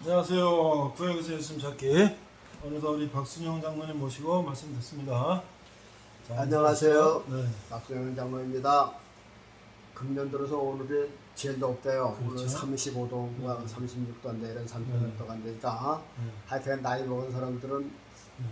안녕하세요. 구역에서 예수님 찾기. 오늘도 우리 박순영 장로님 모시고 말씀 듣습니다. 자, 안녕하세요. 네. 박수영 장로입니다. 금년 들어서 오늘이 제일 덥대요. 그렇죠. 오늘 35도가 36도인데 이런 36도가 안 되니까 하여튼 나이 먹은 사람들은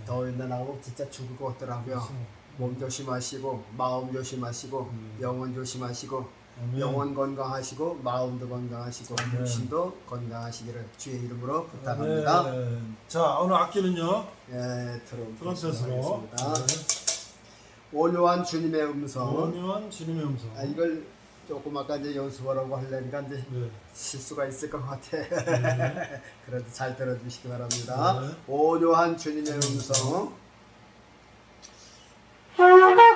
더위나 나고 진짜 죽을 것 같더라고요. 그렇죠. 몸 조심하시고 마음 조심하시고 영혼 조심하시고 아멘. 영혼 건강하시고 마음도 건강하시고 아멘. 육신도 건강하시기를 주의 이름으로 부탁합니다. 자, 오늘 악기는요. 예, 트럼펫으로. 온유한 주님의 음성. 온유한 주님의 음성. 이걸 조금 아까 이제 연습하라고 하려니까 이제 네. 실수가 있을 것 같아. 네. 그래도 잘 들어주시기 바랍니다. 네. 온유한 주님의 음성. 어려우네.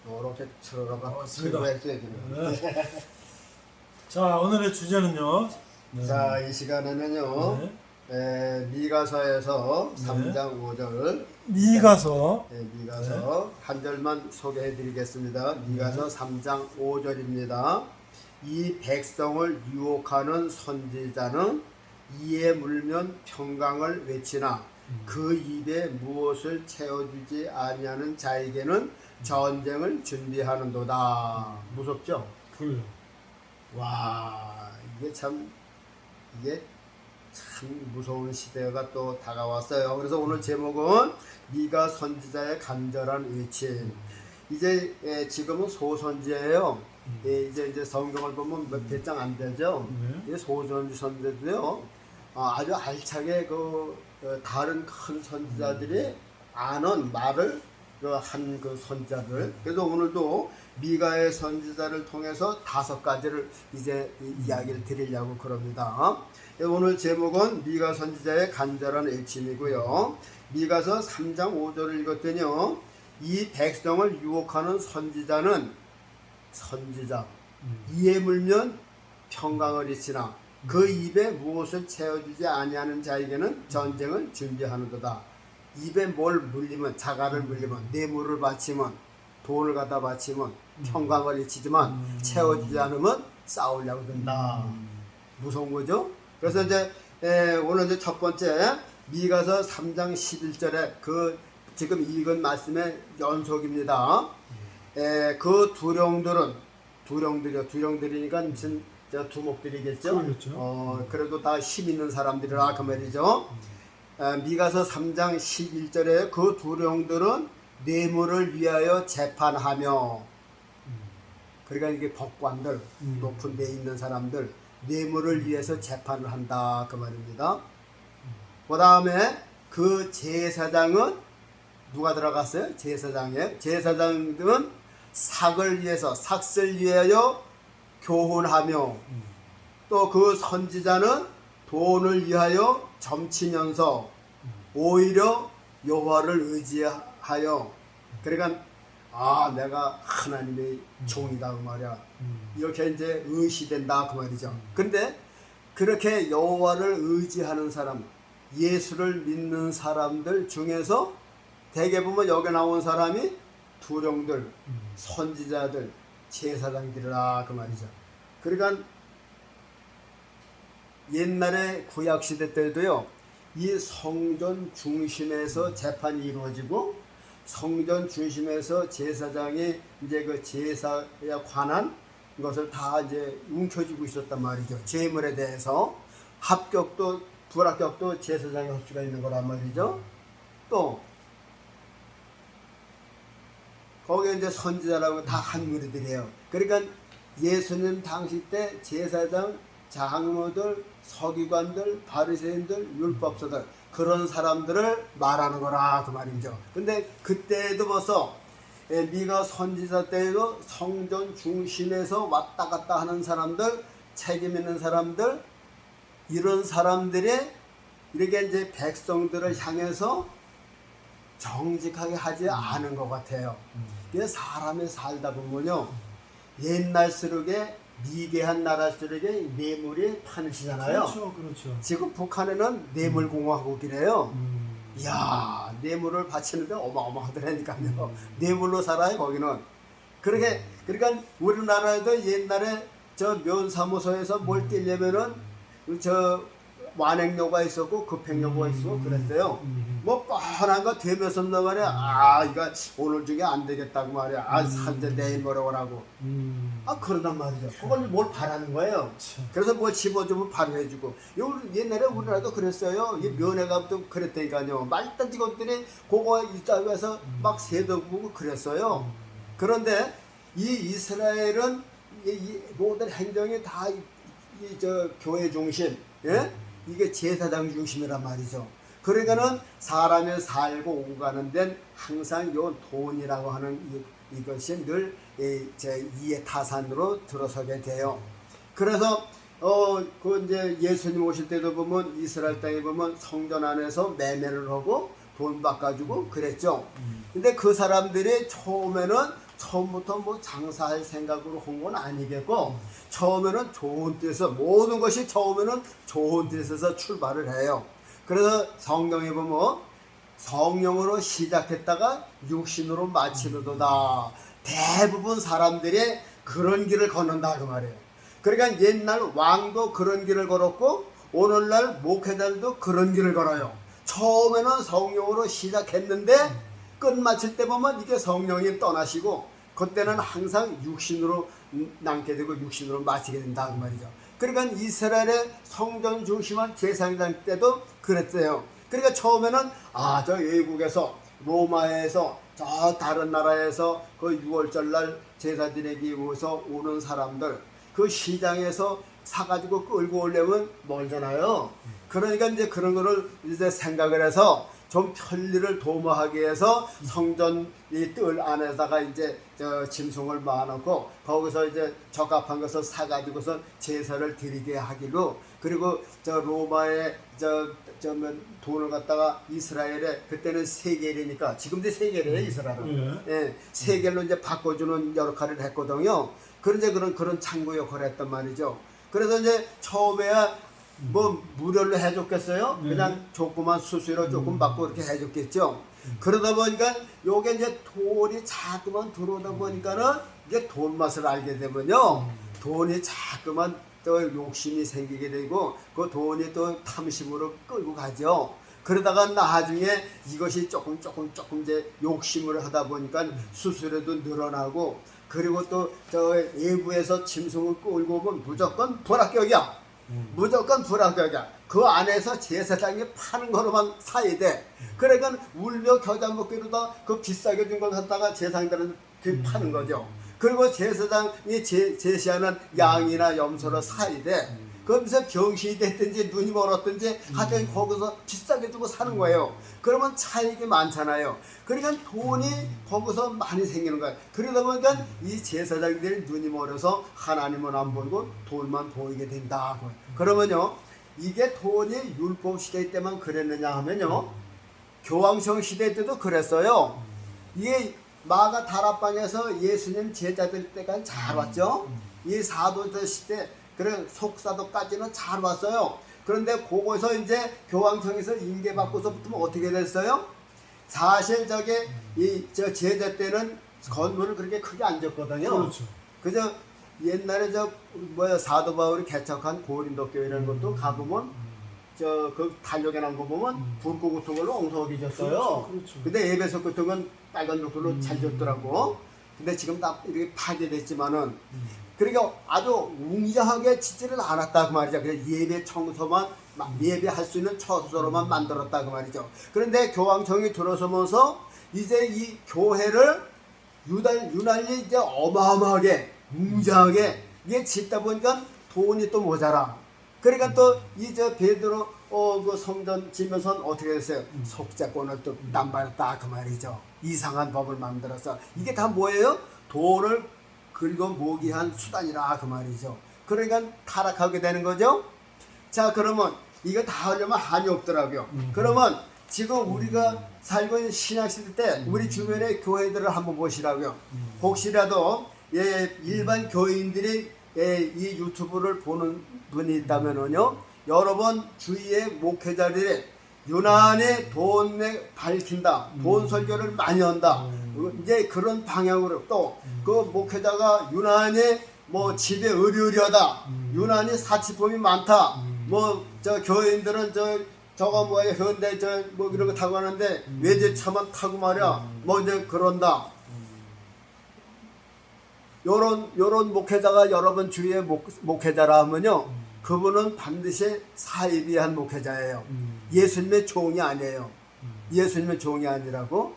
이렇게 들어가봐. 맞습니다. 들고 했어야 되는. 자, 오늘의 주제는요. 네. 자, 이 시간에는요. 미가서에서 3장 5절. 미가서. 미가서 한 절만 소개해 드리겠습니다. 미가서 3장 5절입니다. 이 백성을 유혹하는 선지자는 이에 물면 평강을 외치나 그 입에 무엇을 채워주지 아니하는 자에게는 전쟁을 준비하는도다. 무섭죠? 그래요. 와, 이게 참 무서운 시대가 또 다가왔어요. 그래서 오늘 제목은 미가 선지자의 간절한 외침. 이제 지금은 소선지예요. 이제 성경을 보면 몇 장 안 되죠. 이 소선지인데도요, 아주 알차게 다른 큰 선지자들이 아는 말을 한 그 선지자들. 그래서 오늘도 미가의 선지자를 통해서 5가지를 이제 이야기를 드리려고 그럽니다. 오늘 제목은 미가 선지자의 간절한 외침이고요. 미가서 3장 5절을 읽었더니요, 이 백성을 유혹하는 선지자 이에 물면 평강을 잃으나 그 입에 무엇을 채워주지 아니하는 자에게는 전쟁을 준비하는도다. 입에 뭘 물리면, 자갈을 물리면, 뇌물을 바치면, 돈을 갖다 바치면 평강을 잊히지만 채워지지 않으면 싸우려고 든다. 무서운 거죠. 그래서 이제 오늘 이제 첫 번째 미가서 3장 11절에 그 지금 읽은 말씀의 연속입니다. 그 두령들이니까 무슨 두목들이겠죠. 그렇죠. 그래도 다 힘 있는 사람들이라 그 말이죠. 미가서 3장 11절에 그 두령들은 뇌물을 위하여 재판하며, 그러니까 이게 법관들, 높은 데 있는 사람들, 뇌물을 위해서 재판을 한다 그 말입니다. 그 다음에 그 제사장은 누가 들어갔어요? 제사장들은 삭을 위하여 교훈하며, 또 그 선지자는 돈을 위하여 점치면서 오히려 여호와를 의지하여, 그러니까 내가 하나님의 종이다 그 말이야. 이렇게 이제 의시된다 그 말이죠. 근데 그렇게 여호와를 의지하는 사람, 예수를 믿는 사람들 중에서 대개 보면 여기 나온 사람이 두령들, 선지자들, 제사장들이라 그 말이죠. 그러니까 옛날에 구약시대 때도요, 이 성전 중심에서 재판이 이루어지고, 성전 중심에서 제사장이 이제 그 제사에 관한 것을 다 이제 움켜쥐고 있었단 말이죠. 재물에 대해서 합격도 불합격도 제사장이 할 수가 있는 거란 말이죠. 또 거기에 이제 선지자라고 다 한 무리들이에요. 그러니까 예수님 당시 때 제사장, 장로들, 서기관들, 바리새인들, 율법서들, 그런 사람들을 말하는 거라 그 말이죠. 근데 그때도 벌써 미가 선지자 때에도 성전 중심에서 왔다 갔다 하는 사람들, 책임 있는 사람들, 이런 사람들이 이렇게 이제 백성들을 향해서 정직하게 하지 않은 것 같아요. 이게 사람이 살다 보면요, 옛날스럽게 미개한 나라스럽게 뇌물이 판치잖아요. 그렇죠. 지금 북한에는 뇌물공화국이래요. 이야, 뇌물을 바치는데 어마어마하더라니까요. 뇌물로 살아요 거기는. 그러니까 우리나라에도 옛날에 저 면사무소에서 뭘 떼려면은 저 완행료가 있었고 급행료가 있었고 그랬대요. 뭐 뻔한 거 되면서 말이야. 이거 오늘 중에 안 되겠다고 말이야. 산재 내일 뭐라고. 그러단 말이죠. 그걸 뭘 바라는 거예요. 그래서 뭘 집어주면 바로 해주고. 옛날에 우리나라도 그랬어요. 이 면회감도 그랬다니까요. 말단 직원들이 그거 있다고 해서 막 세도 보고 그랬어요. 그런데 이 이스라엘은 이 모든 행정이 다 저 교회 중심, 예? 이게 제사장 중심이란 말이죠. 그러니까는 사람이 살고 오고 가는 데는 항상 요 돈이라고 하는 이것이 늘 제 이해 타산으로 들어서게 돼요. 그래서 그 이제 예수님 오실 때도 보면 이스라엘 땅에 보면 성전 안에서 매매를 하고 돈 바꿔주고 그랬죠. 근데 그 사람들이 처음부터 뭐 장사할 생각으로 한 건 아니겠고, 처음에는 좋은 뜻에서, 모든 것이 처음에는 좋은 뜻에서 출발을 해요. 그래서 성경에 보면 성령으로 시작했다가 육신으로 마치는도다. 대부분 사람들이 그런 길을 걷는다 그 말이에요. 그러니까 옛날 왕도 그런 길을 걸었고, 오늘날 목회자들도 그런 길을 걸어요. 처음에는 성령으로 시작했는데 끝마칠 때 보면 이게 성령이 떠나시고, 그때는 항상 육신으로 남게 되고 육신으로 마치게 된다 그 말이죠. 그러니까 이스라엘의 성전 중심한 제사장 때도 그랬어요. 그러니까 처음에는 저 외국에서 로마에서 저 다른 나라에서 그 6월절 날 제사 지내기 위해서 오는 사람들, 그 시장에서 사가지고 끌고 오려면 멀잖아요. 그러니까 이제 그런 거를 이제 생각을 해서 좀 편리를 도모하기 위해서 성전 이 뜰 안에다가 이제 저 짐승을 모아놓고 거기서 이제 적합한 것을 사가지고서 제사를 드리게 하기로, 그리고 저 로마에 돈을 갖다가 이스라엘에, 그때는 세겔이니까, 지금도 세겔이에요 이스라엘은. 예, 세겔로 이제 바꿔주는 역할을 했거든요. 그런 창구 역할을 했단 말이죠. 그래서 이제 처음에야 뭐 무료로 해줬겠어요? 그냥 조그만 수수료 조금 받고 이렇게 해줬겠죠. 그러다 보니까 요게 이제 돈이 자꾸만 들어오다 보니까는 이게 돈 맛을 알게 되면요, 돈이 자꾸만 또 욕심이 생기게 되고 그 돈이 또 탐심으로 끌고 가죠. 그러다가 나중에 이것이 조금 이제 욕심을 하다 보니까 수수료도 늘어나고, 그리고 또 저 외부에서 짐승을 끌고 오면 무조건 불합격이야. 무조건 불합격이야. 그 안에서 제사장이 파는 거로만 사야 돼. 그러니까 울며 겨자 먹기로다 그 비싸게 준 걸 갖다가 제사장들한테 파는 거죠. 그리고 제사장이 제시하는 양이나 염소를 사야 돼. 그러면서 병신이 됐든지 눈이 멀었든지 하여튼 거기서 비싸게 주고 사는 거예요. 그러면 차익이 많잖아요. 그러니까 돈이 거기서 많이 생기는 거예요. 그러다 보니까 이 제사장들이 눈이 멀어서 하나님은 안 보이고 돈만 보이게 된다. 그러면요, 이게 돈이 율법 시대 때만 그랬느냐 하면요, 교황청 시대 때도 그랬어요. 이게 마가 다락방에서 예수님 제자들 때까지 잘 왔죠. 이 사도들 시대, 그런 속사도까지는 잘 왔어요. 그런데 그거서 이제 교황청에서 인계받고서부터 어떻게 됐어요? 사실 저게 저 제자 때는 건물을 그렇게 크게 안 졌거든요. 그렇죠. 그저 옛날에 사도 바울이 개척한 고린도 교회라는 것도 가보면 저 그 달력에 난 거 보면 붉고 같은 걸로 엉성하게 졌어요. 그렇죠. 근데 에베소 같은 건 빨간 벽돌로 잘 졌더라고. 근데 지금 다 이렇게 파괴됐지만은, 그러니까 아주 웅장하게 짓지를 않았다 그 말이죠. 그냥 예배 청소만, 예배할 수 있는 처소로만 만들었다 그 말이죠. 그런데 교황청이 들어서면서 이제 이 교회를 유난히 이제 어마어마하게 웅장하게 이게 짓다 보니까 돈이 또 모자라. 그러니까 또 이 저 베드로 그 성전 지면서 어떻게 됐어요? 속죄권을 또 남발했다 그 말이죠. 이상한 법을 만들어서 이게 다 뭐예요? 돈을 긁어 모기 한 수단이라 그 말이죠. 그러니까 타락하게 되는 거죠. 자, 그러면 이거 다 하려면 한이 없더라고요. 그러면 지금 우리가 살고 있는 신약시대 때 우리 주변의 교회들을 한번 보시라고요. 혹시라도 일반 교인들이 이 유튜브를 보는 분이 있다면요, 여러분 주위의 목회자들이 유난히 돈에 밝힌다, 돈 설교를 많이 한다, 이제 그런 방향으로 또 그 목회자가 유난히 뭐 집에 의리의리하다, 유난히 사치품이 많다, 뭐 저 교인들은 저거 뭐야 현대 뭐 이런 거 타고 하는데 외제차만 타고 말이야 뭐 이제 그런다. 요런 목회자가 여러분 주위의 목회자라 하면요, 그분은 반드시 사이비한 목회자예요. 예수님의 종이 아니에요. 예수님의 종이 아니라고.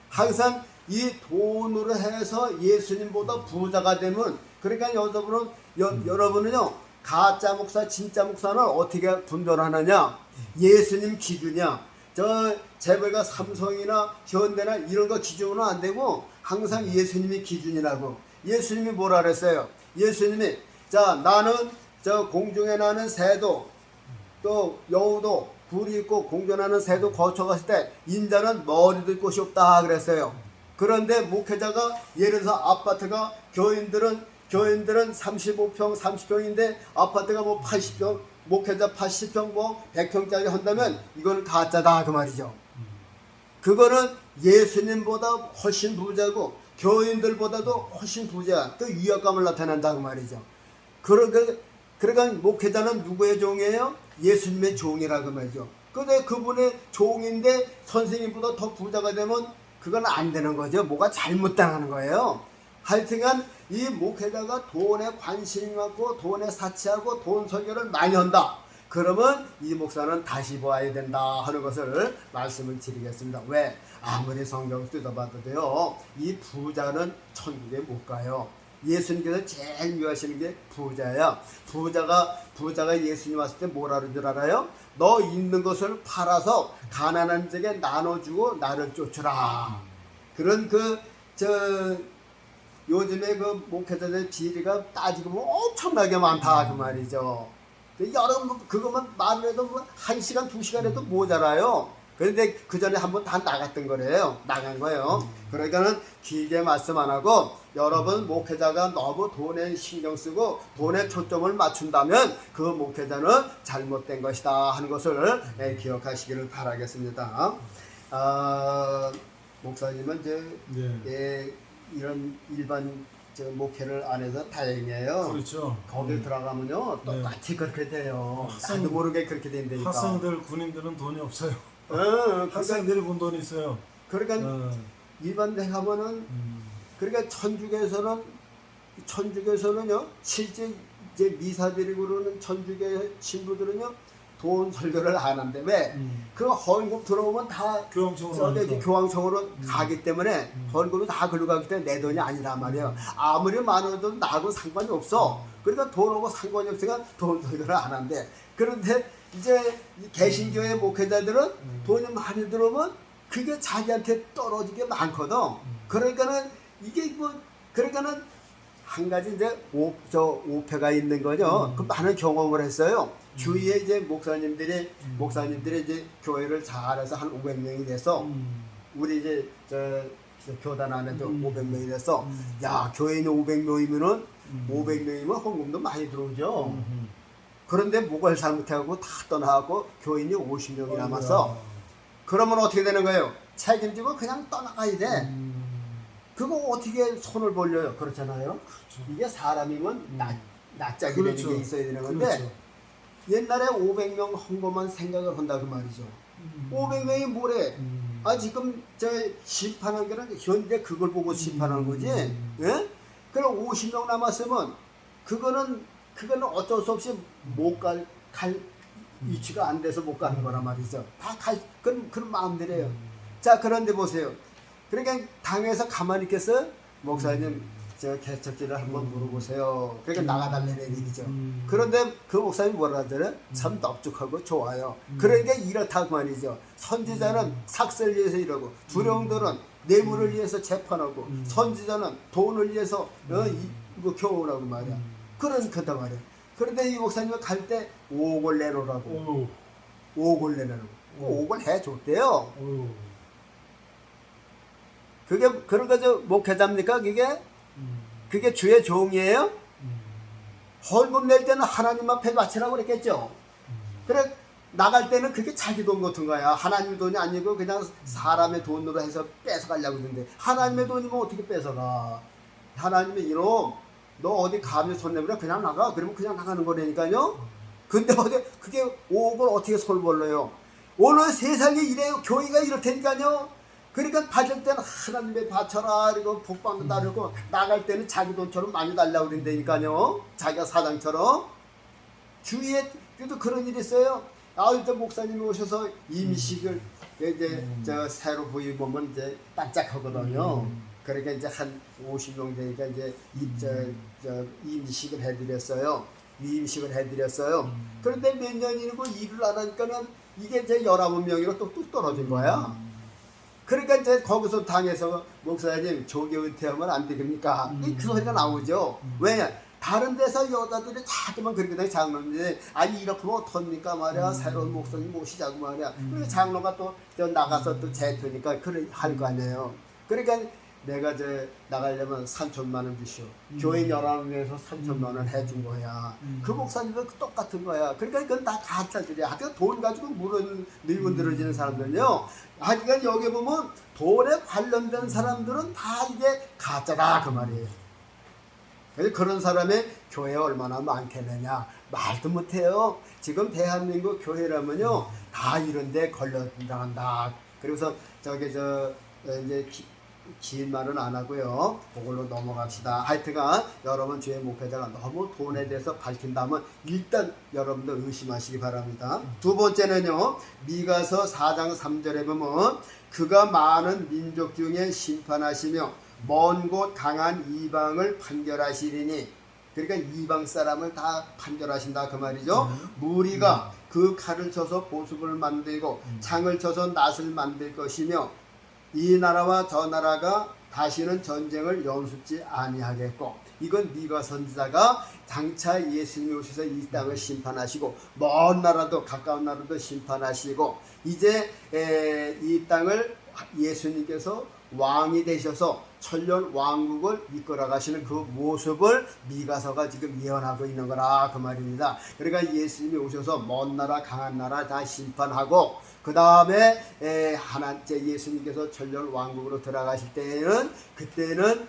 항상 이 돈으로 해서 예수님보다 부자가 되면, 그러니까 여러분은요, 가짜 목사 진짜 목사는 어떻게 분별하느냐? 예수님 기준이야. 저 재벌가 삼성이나 현대나 이런 거 기준은 안 되고 항상 예수님이 기준이라고. 예수님이 뭐라 그랬어요? 예수님이 자, 나는 저 공중에 나는 새도 또 여우도 굴이 있고 공전하는 새도 거쳐갔을 때 인자는 머리 들 곳이 없다 그랬어요. 그런데 목회자가 예를 들어서 아파트가 교인들은 35평 30평인데 아파트가 뭐 80평, 목회자 80평 뭐 100평짜리 한다면 이거는 가짜다 그 말이죠. 그거는 예수님보다 훨씬 부자고 교인들보다도 훨씬 부자, 그 위압감을 나타낸다 그 말이죠. 그러니까 목회자는 누구의 종이에요? 예수님의 종이라고 말이죠. 근데 그분의 종인데 선생님보다 더 부자가 되면 그건 안 되는 거죠. 뭐가 잘못당하는 거예요. 하여튼간 이 목회자가 돈에 관심이 많고 돈에 사치하고 돈 설교를 많이 한다. 그러면 이 목사는 다시 보아야 된다 하는 것을 말씀을 드리겠습니다. 왜? 아무리 성경 뜯어봐도요, 이 부자는 천국에 못 가요. 예수님께서 제일 미워하시는 게 부자야. 부자가 예수님 왔을 때 뭐라 그러는 줄 알아요? 너 있는 것을 팔아서 가난한 자에게 나눠주고 나를 쫓으라. 그런 요즘에 그 목회자들 비리가 따지고 보면 엄청나게 많다 그 말이죠. 여러분 그것만 말을 해도 뭐 1시간 2시간 해도 모자라요. 그런데 그 전에 한번 다 나갔던 거래요. 나간 거예요. 그러니까는 길게 말씀 안 하고, 여러분 목회자가 너무 돈에 신경 쓰고 돈에 초점을 맞춘다면 그 목회자는 잘못된 것이다 하는 것을 기억하시기를 바라겠습니다. 목사님은 이제 이런 일반 저 목회를 안 해서 다행이에요. 그렇죠. 거길 들어가면요 똑같이 그렇게 돼요. 나도 모르게 그렇게 된다니까. 학생들 군인들은 돈이 없어요. 그러니까, 학생들이 본 돈이 있어요. 그러니까 일반 대 가면은 그러니까 천주교에서는요 실제 이제 미사드리고 그러는 천주교 신부들은요 돈 설교를 안 한다며 그 헌금 들어오면 다 교황청으로 교황청으로 가기 때문에 헌금이 다 글로 가기 때문에 내 돈이 아니란 말이에요. 아무리 많아도 나하고 상관이 없어. 그러니까 돈하고 상관이 없으니까 돈 설교를 안 한대. 그런데 이제 개신교의 목회자들은 돈이 많이 들어오면 그게 자기한테 떨어지게 많거든. 그러니까는 이게 뭐 그러니까는 한 가지 이제 오패가 있는 거죠. 그 많은 경험을 했어요. 주위에 이제 목사님들이 이제 교회를 잘해서 한 500명이 돼서 우리 이제 저 교단 안에도 500명이 돼서 야 교회는 500명이면은 500명이면 헌금도 많이 들어오죠. 그런데 목을 잘못해갖고 다 떠나고 교인이 50명이 남았어. 그러면 어떻게 되는 거예요? 책임지고 그냥 떠나가야 돼. 그거 어떻게 손을 벌려요? 그렇잖아요. 그렇죠. 이게 사람이면 낯짝이라는 게 있어야 되는 건데 그렇죠. 옛날에 500명 헌금만 생각을 한다 그 말이죠. 500명이 뭐래? 지금 저 심판한 거는 현재 그걸 보고 심판하는 거지. 예? 그럼 50명 남았으면 그거는 어쩔 수 없이 못 갈 위치가 안 돼서 못 가는 거란 말이죠. 다 그런 마음들이에요. 자, 그런데 보세요. 그러니까 당에서 가만히 있겠어요? 목사님, 저 개척지를 한번 물어보세요. 그러니까 나가달라는 얘기죠. 그런데 그 목사님이 뭐라 하더래? 참 넙죽하고 좋아요. 그러니까 이렇다 그 말이죠. 선지자는 삭슬 위해서 이러고 두령들은 뇌물을 위해서 재판하고 선지자는 돈을 위해서 이거 교훈하고 말이야. 그런 거다 말이야. 그런데 이 목사님은 갈 때 5억을 내놓으라고. 5억을 내놓으라고. 5억을 해줬대요. 그게 그런 거죠. 목회자입니까? 그게 주의 종이에요? 헌금 낼 때는 하나님 앞에 바치라고 그랬겠죠. 그래 나갈 때는 그게 자기 돈 같은 거야. 하나님 돈이 아니고 그냥 사람의 돈으로 해서 뺏어가려고 그러는데 하나님의 돈이면 어떻게 뺏어가? 하나님이 이놈 너 어디 감히 손 내밀어 그냥 나가. 그러면 그냥 나가는 거라니까요. 근데 그게 5억을 어떻게 손 벌러요? 오늘 세상에 이래요. 교회가 이렇다니까요. 그러니까 받을 때는 하나님에 바쳐라 그리고 복받는다 그러고 나갈 때는 자기 돈처럼 많이 달라고 그런다니까요. 자기가 사장처럼. 주위에 또 그런 일이 있어요. 일단 목사님이 오셔서 임식을 이제 저 새로 부위 보면 이제 반짝하거든요. 그러니까 이제 한 50명 되니까 이제 임식을 해드렸어요. 위임식을 해드렸어요. 그런데 몇 년이고 일을 안 하니까는 이게 이제 19명이로 뚝 떨어진 거야. 그러니까 이제 거기서 당에서 목사님 조기 은퇴하면 안 되겠습니까? 그 소리가 나오죠. 왜냐? 다른 데서 여자들이 자꾸만 그렇게 되면 장로인데 이렇게 하면 어떡합니까 말이야. 새로운 목사님 모시자고 말이야. 그러니까 장로가 또 나가서 또 재토니까 그래 할 거 아니에요. 그러니까 내가 나가려면 3천만 원 주시오. 교인 11명에서 3천만 원 해준 거야. 그 목사님도 똑같은 거야. 그러니까 그건 다 가짜들이야. 하여튼 돈 가지고 물은 늘어지는 사람들은요. 하여간 여기 보면 돈에 관련된 사람들은 다 이게 가짜다 그 말이에요. 그래서 그런 사람의 교회 얼마나 많겠느냐 말도 못해요. 지금 대한민국 교회라면요 다 이런데 걸려들어간다. 그래서 이제 긴 말은 안 하고요. 그걸로 넘어갑시다. 하여튼간 여러분 주의 목회자가 너무 돈에 대해서 밝힌다면 일단 여러분들 의심하시기 바랍니다. 두 번째는요. 미가서 4장 3절에 보면 그가 많은 민족 중에 심판하시며 먼 곳 강한 이방을 판결하시리니 그러니까 이방 사람을 다 판결하신다 그 말이죠. 무리가 그 칼을 쳐서 보습을 만들고 창을 쳐서 낫을 만들 것이며 이 나라와 저 나라가 다시는 전쟁을 연습지 아니하겠고 이건 미가 선지자가 장차 예수님이 오셔서 이 땅을 심판하시고 먼 나라도 가까운 나라도 심판하시고 이제 이 땅을 예수님께서 왕이 되셔서 천년 왕국을 이끌어 가시는 그 모습을 미가서가 지금 예언하고 있는 거라 그 말입니다. 그러니까 예수님이 오셔서 먼 나라 강한 나라 다 심판하고 그 다음에 예수님께서 천년 왕국으로 들어가실 때는 그때는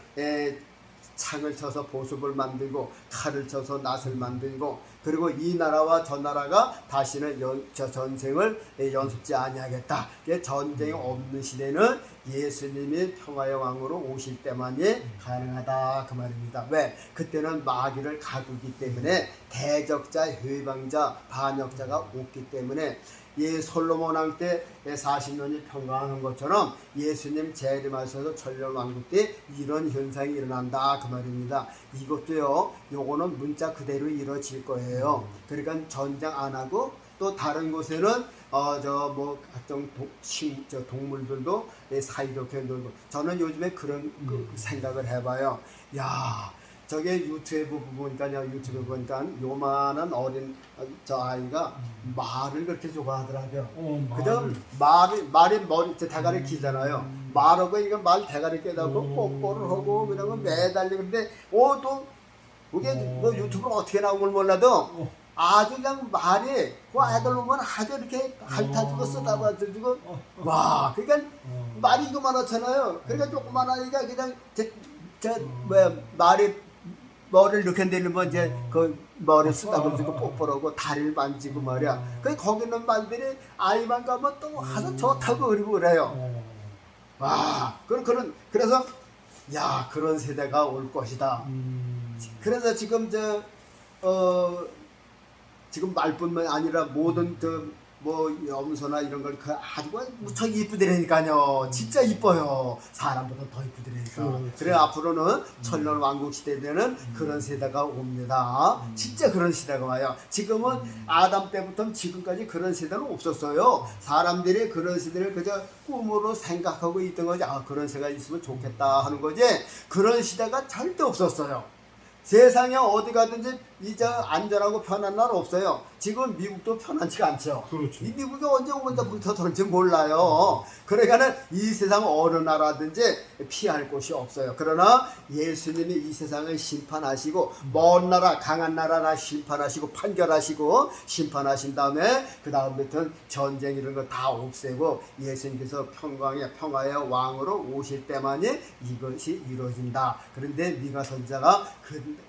창을 쳐서 보습을 만들고 칼을 쳐서 낫을 만들고 그리고 이 나라와 저 나라가 다시는 저 전쟁을 연습지 아니하겠다. 전쟁이 없는 시대는 예수님이 평화의 왕으로 오실 때만이 가능하다 그 말입니다. 왜? 그때는 마귀를 가두기 때문에 대적자, 해방자, 반역자가 없기 때문에 솔로몬 왕 때 40년이 평강한 것처럼 예수님 재림하셔서 천년 왕국 때 이런 현상이 일어난다 그 말입니다. 이것도요, 요거는 문자 그대로 이루어질 거예요. 그러니까 전쟁 안 하고 또 다른 곳에는 각종 동물들도 사이좋게 놀고 저는 요즘에 그런 생각을 해봐요. 야, 저게 유튜브 보니까 요만한 어린 저 아이가 말을 그렇게 좋아하더라고요. 그저 말이 머리 대가리 기잖아요. 말하고 이거 말 대가리 깨닫고 뽀뽀를 하고 그러면 매달리고 근데 또 그게 뭐 유튜브로 어떻게 나온 걸 몰라도 아주 그냥 말이 그 아이들 보면 아주 이렇게 핥아주고 쓰다봐주고 와 그러니까 말이 이거만하잖아요. 그러니까 조그만 아이가 그냥 말이 머리를 이렇게 내리면 이제 그 머리 쓰다듬고 뽀뽀하고 다리를 만지고 말이야. 그 거기 있는 말들이 아이만 가면 또 와서 좋다고 그러고 그래요. 와 그래서 야 그런 세대가 올 것이다. 그래서 지금 지금 말뿐만 아니라 모든 뭐 염소나 이런 걸 아주 무척 이쁘더라니까요. 진짜 이뻐요. 사람보다 더 이쁘더라니까. 그래 앞으로는 천년 왕국 시대 되는 그런 세대가 옵니다. 진짜 그런 시대가 와요. 지금은 아담 때부터 지금까지 그런 세대는 없었어요. 사람들이 그런 세대를 그저 꿈으로 생각하고 있던 거지. 그런 세대가 있으면 좋겠다 하는 거지. 그런 시대가 절대 없었어요. 세상에 어디 가든지 이제 안전하고 편한 날 없어요. 지금 미국도 편하지가 않죠. 그렇죠. 이 미국이 언제 오면서부터 될지 몰라요. 그러니까는 이 세상 어느 나라든지 피할 곳이 없어요. 그러나 예수님이 이 세상을 심판하시고 먼 나라 강한 나라나 심판하시고 판결하시고 심판하신 다음에 그 다음부터는 전쟁 이런 거 다 없애고 예수님께서 평화의 왕으로 오실 때만이 이것이 이루어진다. 그런데 미가 선지자가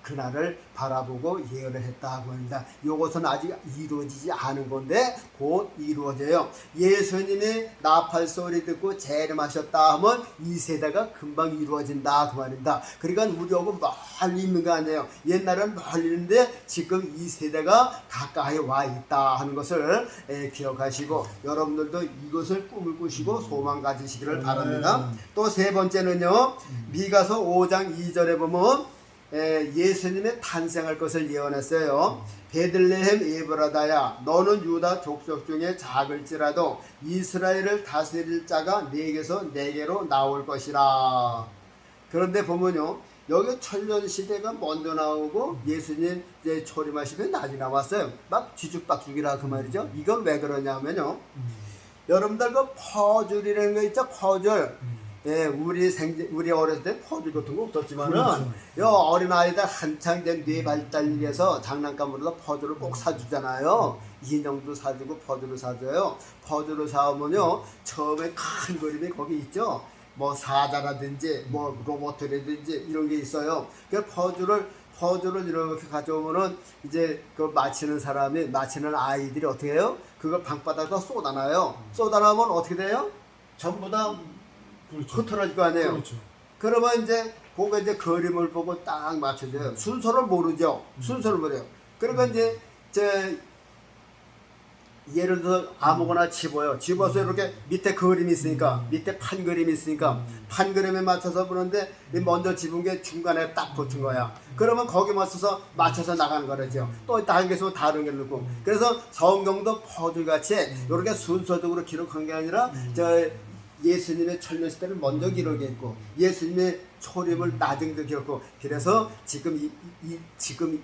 그날을 바라보고 예언을 했다고 합니다. 이것은 아직 이루어지지 않은 건데 곧 이루어져요. 예수님이 나팔 소리 듣고 재림하셨다 하면 이 세대가 금방 이루어진다 그 말입니다. 그러니까 우리하고 멀리 있는 거 아니에요. 옛날엔 멀리 있는데 지금 이 세대가 가까이 와 있다 하는 것을 기억하시고 여러분들도 이것을 꿈을 꾸시고 소망 가지시기를 바랍니다. 또 세 번째는요, 미가서 5장 2절에 보면 예수님의 탄생할 것을 예언했어요. 베들레헴 에브라다야, 너는 유다 족속 중에 작을지라도 이스라엘을 다스릴 자가 네게서 네게로 나올 것이라. 그런데 보면요, 여기 천년 시대가 먼저 나오고 예수님 이제 초림하시면 낮이 나왔어요. 막 뒤죽박죽이라 그 말이죠. 이건 왜 그러냐면요, 여러분들 그 퍼즐이라는 거 있죠, 퍼즐. 우리 어렸을 때 퍼즐 같은 거 없었지만은, 어린 아이들 한창 된 뇌 발달위해서 장난감으로 퍼즐을 꼭 사주잖아요. 인형도 사주고 퍼즐을 사줘요. 퍼즐을 사오면요, 처음에 큰 그림이 거기 있죠. 뭐 사자라든지 뭐 로봇이라든지 이런 게 있어요. 그 퍼즐을 이렇게 가져오면은 이제 그 맞히는 아이들이 어떻게 해요? 그걸 방바닥에다 쏟아놔요. 쏟아놓으면 어떻게 돼요? 전부 다 그렇죠. 흐트러질 거 아니에요. 그렇죠. 그러면 이제 그거 이제 그림을 보고 딱 맞춰줘요. 순서를 모르죠. 순서를 모르요. 그러니까 이제 예를 들어서 아무거나 집어요. 집어서 이렇게 밑에 그림이 있으니까, 밑에 판 그림이 있으니까, 판 그림에 맞춰서 보는데, 먼저 집은 게 중간에 딱 붙은 거야. 그러면 거기 맞춰서 나가는 거죠. 또 다른 게 있으면 다른 게 넣고. 그래서 성경도 퍼즐 같이 이렇게 순서적으로 기록한 게 아니라, 예수님의 천년 시대를 먼저 기록했고, 예수님의 초림을 나중에 기록하고, 그래서 지금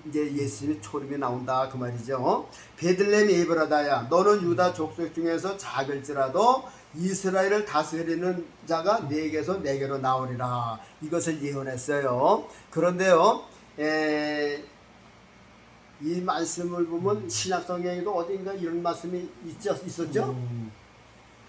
이제 예수님의 초림이 나온다 그 말이죠. 베들레헴 에브라다야, 너는 유다 족속 중에서 작을지라도 이스라엘을 다스리는 자가 네게서 네게로 나오리라. 이것을 예언했어요. 그런데요, 이 말씀을 보면 신약 성경에도 어딘가 이런 말씀이 있었죠.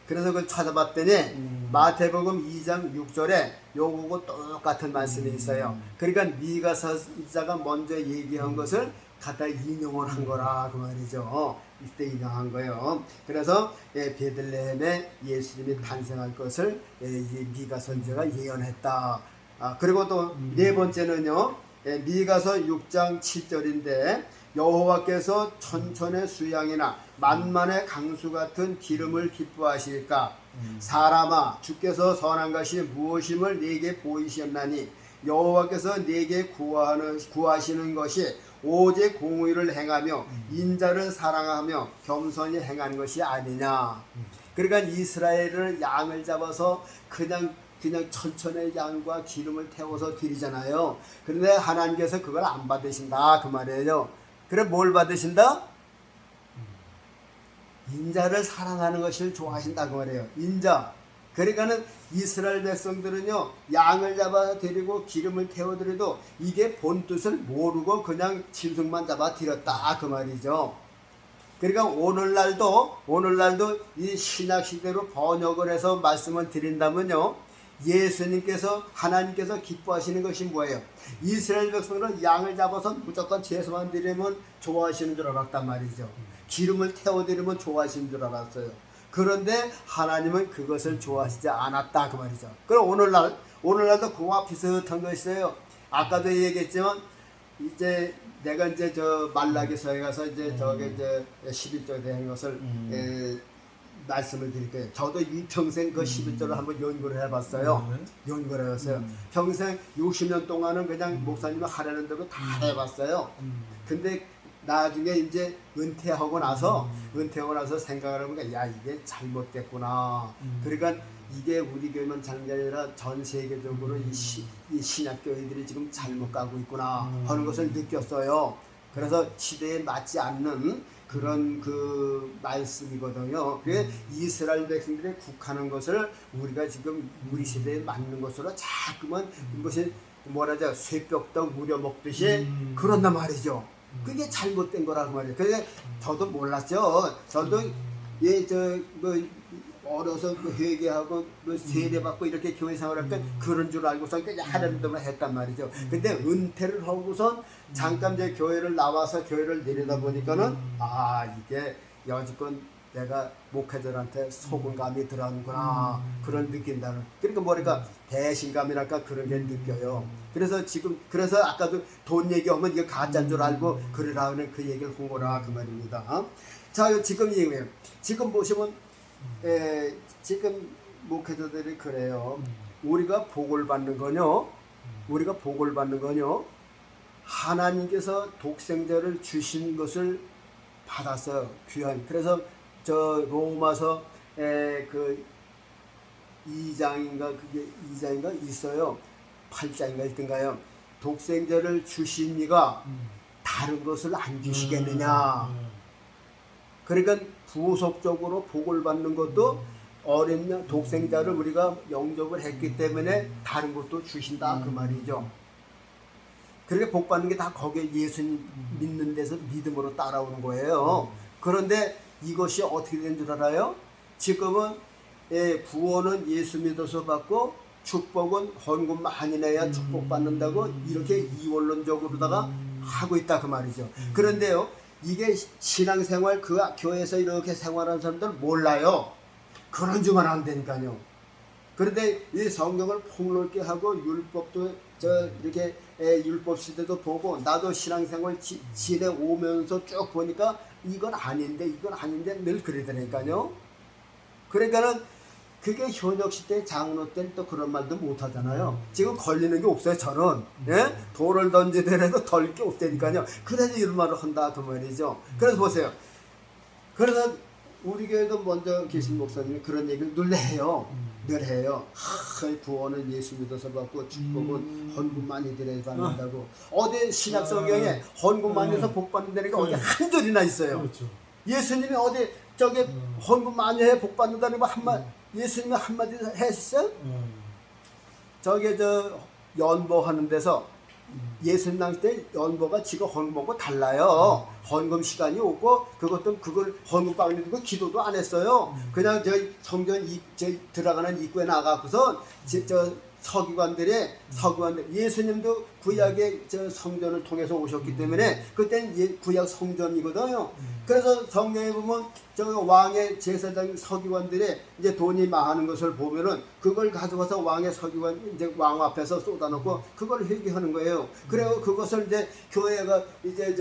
그래서 그걸 찾아봤더니 마태복음 2장 6절에 요거고 똑같은 말씀이 있어요. 그러니까 미가 선지자가 먼저 얘기한 것을 갖다 인용을 한 거라 그 말이죠. 이때 인용한 거예요. 그래서 베들레헴에 예수님이 탄생할 것을 미가 선지자가 예언했다. 그리고 또 네 번째는요. 미가서 6장 7절인데 여호와께서 천천의 수양이나 만만의 강수 같은 기름을 기뻐하실까? 사람아 주께서 선한 것이 무엇임을 네게 보이셨나니 여호와께서 네게 구하시는 것이 오직 공의를 행하며 인자를 사랑하며 겸손히 행하는 것이 아니냐. 그러니까 이스라엘을 양을 잡아서 그냥 천천의 양과 기름을 태워서 드리잖아요. 그런데 하나님께서 그걸 안 받으신다 그 말이에요. 그래 뭘 받으신다? 인자를 사랑하는 것을 좋아하신다 그 말이에요. 인자. 그러니까는 이스라엘 백성들은요 양을 잡아 드리고 기름을 태워 드려도 이게 본 뜻을 모르고 그냥 짐승만 잡아 드렸다 그 말이죠. 그러니까 오늘날도 이 신약 시대로 번역을 해서 말씀을 드린다면요. 예수님께서 하나님께서 기뻐하시는 것이 뭐예요? 이스라엘 백성들은 양을 잡아서 무조건 제사만 드리면 좋아하시는 줄 알았단 말이죠. 기름을 태워드리면 좋아하시는 줄 알았어요. 그런데 하나님은 그것을 좋아하시지 않았다 그 말이죠. 그럼 오늘날도 그와 비슷한 거 있어요. 아까도 얘기했지만 이제 내가 이제 저 말라기서에 가서 이제 저게 이제 11조 된 것을 말씀을 드릴게요. 저도 이 평생 그 11조를 한번 연구를 해봤어요. 연구를 해봤어요. 평생 60년 동안은 그냥 목사님이 하라는 대로 다 해봤어요. 근데 나중에 이제 은퇴하고 나서 생각을 해보니까 야 이게 잘못됐구나. 그러니까 이게 우리 교회만 잘못이 아니라 전 세계적으로 이 신약 교회들이 지금 잘못 가고 있구나 하는 것을 느꼈어요. 그래서 시대에 맞지 않는 그런 그 말씀이거든요. 그게 이스라엘 백성들이 국하는 것을 우리가 지금 우리 시대에 맞는 것으로 자꾸만 이것이 뭐라죠? 쇠벽떡 우려먹듯이 그런단 말이죠. 그게 잘못된 거라고 말이에요. 그래서 저도 몰랐죠. 저도 어려서 회개하고 세례받고 이렇게 교회 생활할 때 그런 줄 알고서 그냥 하려는 대로만 했단 말이죠. 근데 은퇴를 하고선 잠깐 이제 교회를 나와서 교회를 내리다 보니까는 이게 여지껏 내가 목회자들한테 속은 감이 들어가는구나 그런 느낀다는. 그러니까 뭐랄까 배신감이랄까 그런 게 느껴요. 그래서 아까도 돈 얘기하면 이게 가짜인 줄 알고 그러라는 그 얘기를 한 거라 그 말입니다. 자 지금 이거예요. 지금 보시면 지금 목회자들이 그래요. 우리가 복을 받는 거요. 하나님께서 독생자를 주신 것을 받았어요. 귀한. 그래서 저 로마서 그 2장인가 있어요. 8장인가 있던가요. 독생자를 주신 이가 다른 것을 안 주시겠느냐. 그러니까 부속적으로 복을 받는 것도 어린 독생자를 우리가 영접을 했기 때문에 다른 것도 주신다 그 말이죠. 그렇게 복 받는 게 다 거기에 예수님 믿는 데서 믿음으로 따라오는 거예요. 그런데 이것이 어떻게 된 줄 알아요? 지금은 구원은 예수 믿어서 받고 축복은 헌금 많이 내야 축복받는다고 이렇게 이원론적으로다가 하고 있다 그 말이죠. 그런데요 이게 신앙생활 그 교회에서 이렇게 생활하는 사람들 몰라요. 그런 줄만 안 되니까요. 그런데 이 성경을 폭넓게 하고 율법도 이렇게 율법 시대도 보고 나도 신앙생활 지내오면서 쭉 보니까 이건 아닌데 늘 그러더니까요. 그러니까는 그게 현역 시대 장로 때는 또 그런 말도 못 하잖아요. 지금 걸리는 게 없어요, 저는. 예? 돌을 던지더라도 덜 게 없다니까요. 그래서 이런 말을 한다, 그 말이죠. 그래서 보세요. 그래서 우리 교회도 먼저 계신 목사님이 그런 얘기를 늘 해요. 구원은 예수 믿어서 받고 축복은 헌금 많이 드려야 받는다고. 어디 신약 성경에 헌금 많이 해서 복 받는다는 게 어디 한 절이나 있어요. 그렇죠. 예수님이 어디 저게 헌금 많이 해 복 받는다는 거 한마디 예수님이 한마디 했어요? 저게 연보하는 데서 예수님 당시 때 연보가 지금 헌금하고 달라요. 헌금 시간이 오고 그것도 그걸 헌금 빵을 두고 기도도 안 했어요. 그냥 저 성전 저 들어가는 입구에 나가고서 저 서기관들 예수님도 구약의 저 성전을 통해서 오셨기 때문에 그때는 구약 성전이거든요. 그래서 성경에 보면 저 왕의 제사장 서기관들의 이제 돈이 많은 것을 보면은 그걸 가져가서 왕의 서기관 이제 왕 앞에서 쏟아놓고 그걸 회개하는 거예요. 그리고 그것을 이제 교회가 이제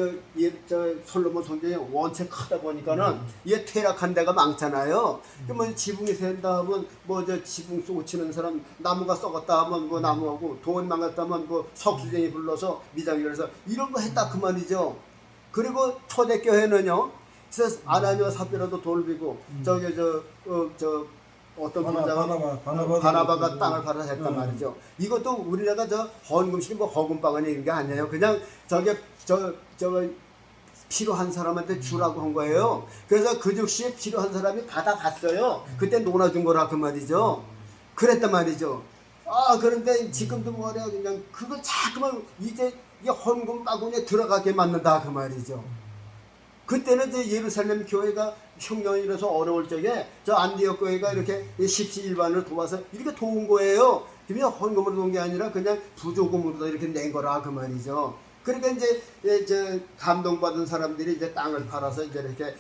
저 솔로몬 성전이 원체 크다 보니까는 이게 퇴락한 데가 많잖아요. 그러면 지붕이 샌다 하면 뭐 저 지붕 쏘치는 사람 나무가 썩었다 하면 뭐 나무하고 돈 망갔다 하면 뭐 석수쟁이 불러서 미장이를 해서 이런 거 했다 그 말이죠. 그리고 초대교회는요. 그래서 아나니와 삽비라도 돌비고 저기 어떤 바나바가 땅을 팔아 했단 말이죠. 이것도 우리나라가 저 헌금식 뭐 헌금방은 이런 게 아니에요. 그냥 저게 저 필요한 사람한테 주라고 한 거예요. 그래서 그 즉시 필요한 사람이 받아갔어요. 그때 논아준 거라 그 말이죠. 그랬단 말이죠. 아 그런데 지금도 뭐래요. 그냥 그걸 자꾸만 이제 이 헌금 바구니에 들어가게 만든다 그 말이죠. 그때는 이제 예루살렘 교회가 흉년이라서 어려울 적에 저 안디옥 교회가 이렇게 십시일반을 도와서 이렇게 도운 거예요. 그냥 헌금으로 도운 게 아니라 그냥 부조금으로 이렇게 낸 거라 그 말이죠. 그러니까 이제 저 감동받은 사람들이 이제 땅을 팔아서 이제 이렇게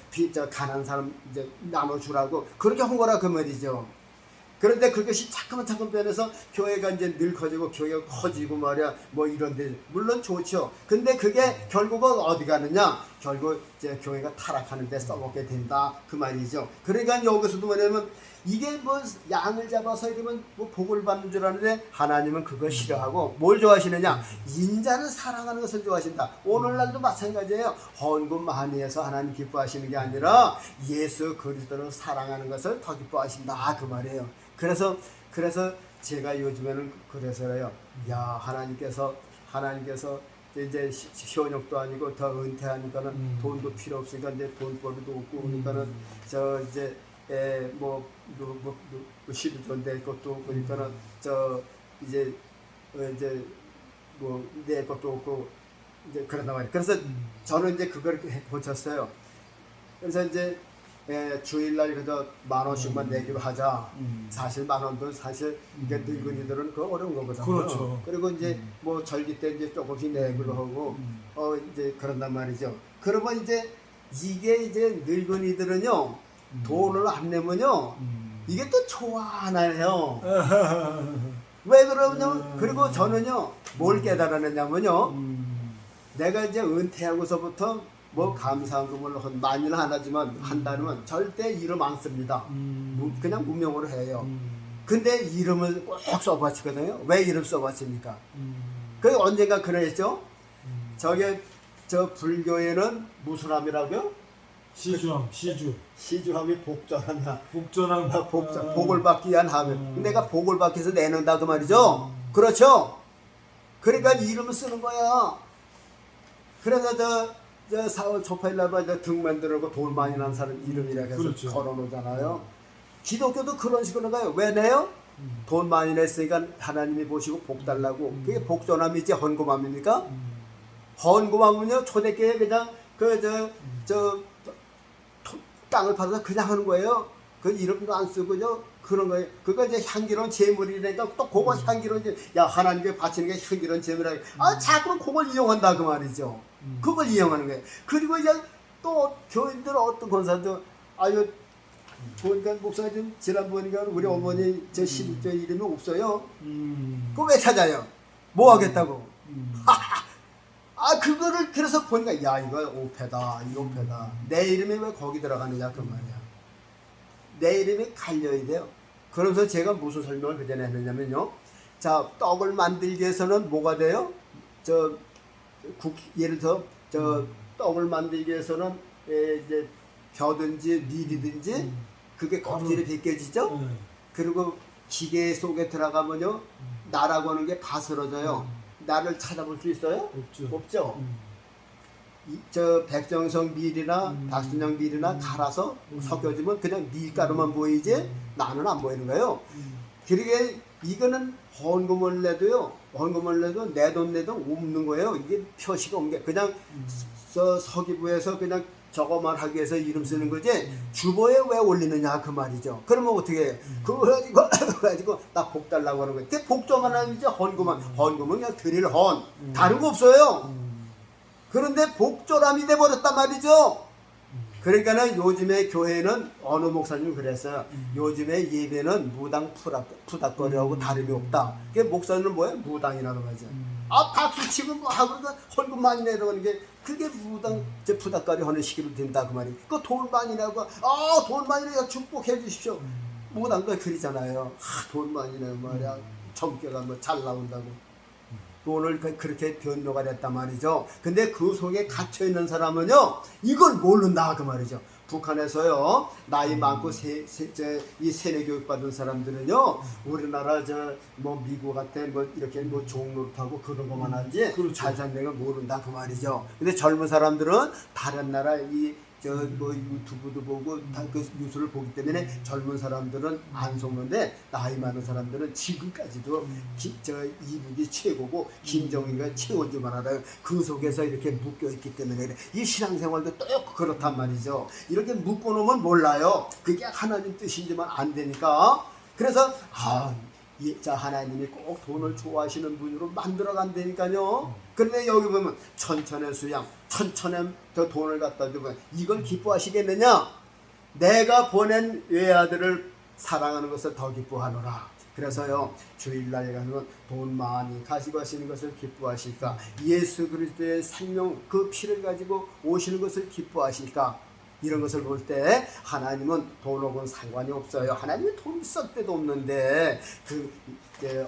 가난한 사람 이제 나눠주라고 그렇게 한 거라 그 말이죠. 그런데 그것이 자꾸만 변해서 교회가 이제 늘 커지고 교회가 커지고 말이야 뭐 이런데 물론 좋죠. 근데 그게 결국은 어디 가느냐? 결국 이제 교회가 타락하는 데 써먹게 된다 그 말이죠. 그러니까 여기서도 뭐냐면 이게 뭐 양을 잡아서 이러면 뭐 복을 받는 줄 아는데 하나님은 그걸 싫어하고 뭘 좋아하시느냐? 인자를 사랑하는 것을 좋아하신다. 오늘날도 마찬가지예요. 헌금 많이 해서 하나님 기뻐하시는 게 아니라 예수 그리스도를 사랑하는 것을 더 기뻐하신다 그 말이에요. 그래서 제가 요즘에는 그래서요. 야 하나님께서 이제 현역도 아니고 더 은퇴하니까는 돈도 필요 없으니까 이제 돈벌이도 없고 그러니까는 저 이제 뭐 시도 낼 것도 그러니까는 저 이제 뭐 낼 것도 없고 이제 그런단 말이에요. 그래서 저는 이제 그걸 고쳤어요. 그래서 이제 주일날 그저 10,000원씩만 내기로 하자. 사실 10,000원도 사실 이게 늙은이들은 그 어려운 거거든요. 그렇죠. 그리고 이제 뭐 절기 때 이제 조금씩 내기로 하고 이제 그런단 말이죠. 그러면 이제 이게 이제 늙은이들은요 돈을 안 내면요 이게 또 좋아하나요? 왜 그러냐면 그리고 저는요 뭘 깨달았냐면요 내가 이제 은퇴하고서부터 뭐 감사금을 많이는 안 하지만 한다면 절대 이름 안 씁니다. 그냥 무명으로 해요. 근데 이름을 꼭 써바치거든요. 왜 이름 써바칩니까? 그 언젠가 그랬죠? 저 불교에는 무슨 함이라고요? 시주. 시주함이 복전한다. 복전함. 복을 받기 위한 함. 내가 복을 받기 위해서 내는다 그 말이죠. 그렇죠? 그러니까 이름을 쓰는 거야. 그래서 저 4월 초파일날 등 만들고 돈 많이 난 사람 이름이라 해서 그렇죠. 걸어놓잖아요. 기독교도 그런 식으로 가요. 왜 내요? 돈 많이 냈으니까 하나님이 보시고 복 달라고. 그게 복전함이지 헌금함입니까? 헌금함은요 초대교회 그냥 땅을 팔아서 그냥 하는 거예요. 그 이름도 안 쓰고요. 그런 거예요. 그거 이제 향기로운 제물이니까 또 그거 향기로운 야 하나님께 바치는 게 향기로운 제물이라. 자꾸만 그걸 이용한다 그 말이죠. 그걸 이용하는 거예요. 그리고 이제 또 교인들 어떤 권사도 보니까 목사님 지난번이가 우리 어머니 저 이름이 없어요. 그거 왜 찾아요? 뭐 하겠다고? 그거를 그래서 보니까 야 이거 오페다. 내 이름이 왜 거기 들어가느냐 그 말이야. 내 이름이 갈려야 돼요. 그러면서 제가 무슨 설명을 그전에 했느냐면요. 자 떡을 만들기 위해서는 뭐가 돼요? 예를 들어 떡을 만들기 위해서는 이제 벼든지 밀이든지 그게 껍질이 벗겨지죠. 그리고 기계 속에 들어가면요 나라고 하는 게 바스러져요. 나를 찾아볼 수 있어요? 없죠. 저 백정성 밀이나 박순영 밀이나 갈아서 섞여지면 그냥 밀가루만 보이지 나는 안 보이는 거예요. 그러게 이거는 헌금을 내도요. 헌금을 내도 내 돈 내도 없는 거예요. 이게 표시가 없는 게 그냥 서기부에서 그냥 저거만 하기 위해서 이름 쓰는 거지 주보에 왜 올리느냐 그 말이죠. 그러면 어떻게 해요? 그거 가지고 나 복 달라고 하는 거예요. 그게 복조만 아니죠. 헌금은 그냥 드릴 헌 다른 거 없어요. 그런데 복조람이 돼버렸단 말이죠. 그러니까는 요즘에 교회는 어느 목사님이 그랬어요. 요즘에 예배는 무당 푸닥거리하고 다름이 없다. 그게 목사님은 뭐예요? 무당이라는 거죠. 아 박수 치고 뭐 하고 그러니까 헌금 많이 내라는 게 그게 무당 푸닥거리 하는 시기로 된다 그 말이. 그 돈 많이 내고 돈 많이 내가 축복해 주십시오. 무당도 그러잖아요. 돈 많이 내고 말이야. 점괘가 뭐 잘 나온다고. 돈을 그렇게 변노가 됐단 말이죠. 근데 그 속에 갇혀있는 사람은요 이걸 모른다 그 말이죠. 북한에서요 나이 많고 이 세뇌 교육 받은 사람들은요 우리나라 뭐 미국 같은 뭐 이렇게 뭐 종로릇하고 그런 것만 하지 그렇죠. 잘 사는 걸 모른다 그 말이죠. 근데 젊은 사람들은 다른 나라 뭐 유튜브도 보고 다 그 뉴스를 보기 때문에 젊은 사람들은 안 속는데 나이 많은 사람들은 지금까지도 이북이 최고고 김정일가 최고지만 하다 그 속에서 이렇게 묶여 있기 때문에 그래. 이 신앙생활도 또 그렇단 말이죠. 이렇게 묶어 놓으면 몰라요. 그게 하나님 뜻인지만 안 되니까. 그래서 하나님이 꼭 돈을 좋아하시는 분으로 만들어 간다니까요. 그런데 여기 보면 천천의 수양, 천천에 더 돈을 갖다 주고 이걸 기뻐하시겠느냐? 내가 보낸 외아들을 사랑하는 것을 더 기뻐하노라. 그래서요 주일날 가서 돈 많이 가지고 하시는 것을 기뻐하실까? 예수 그리스도의 생명 그 피를 가지고 오시는 것을 기뻐하실까? 이런 것을 볼 때 하나님은 돈하고는 상관이 없어요. 하나님은 돈 썩 데도 없는데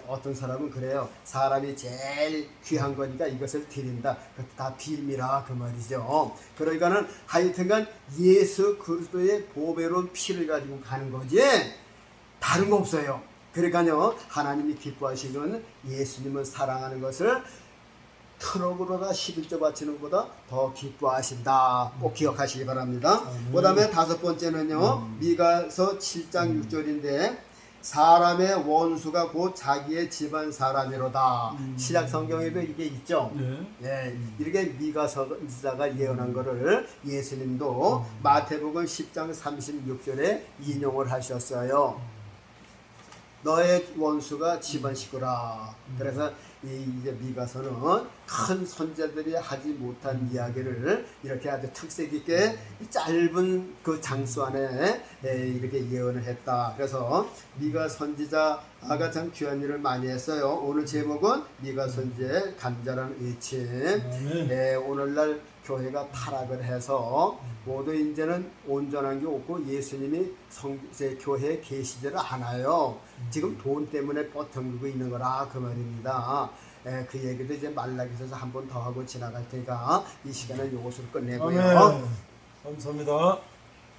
어떤 사람은 그래요. 사람이 제일 귀한 거니까 이것을 드린다. 그것도 다 빌미라 그 말이죠. 그러니까는 하여튼간 예수 그리스도의 보배로운 피를 가지고 가는 거지 다른 거 없어요. 그러니까요 하나님이 기뻐하시는 예수님을 사랑하는 것을 트럭으로다 11조 바치는 것보다 더 기뻐하신다. 꼭 기억하시기 바랍니다. 그 다음에 다섯 번째는요 미가서 7장 6절인데 사람의 원수가 곧 자기의 집안 사람이로다. 신약 성경에도 이게 있죠. 네, 이렇게 미가서자가 예언한 거를 예수님도 마태복음 10장 36절에 인용을 하셨어요. 너의 원수가 집안 식구라. 그래서 이제 미가서는 큰 선자들이 하지 못한 이야기를 이렇게 아주 특색 있게 짧은 그 장수 안에 이렇게 예언을 했다. 그래서 미가 선지자가 참 귀한 일을 많이 했어요. 오늘 제목은 미가 선지자의 간절한 외침. 오늘날 교회가 타락을 해서 모두 이제는 온전한 게 없고 예수님이 교회에 계시지를 않아요. 지금 돈 때문에 버티고 있는 거라 그 말입니다. 그 얘기도 이제 말라기서서 한 번 더 하고 지나갈 테니까 이 시간은 이것으로 끝내고요. 감사합니다.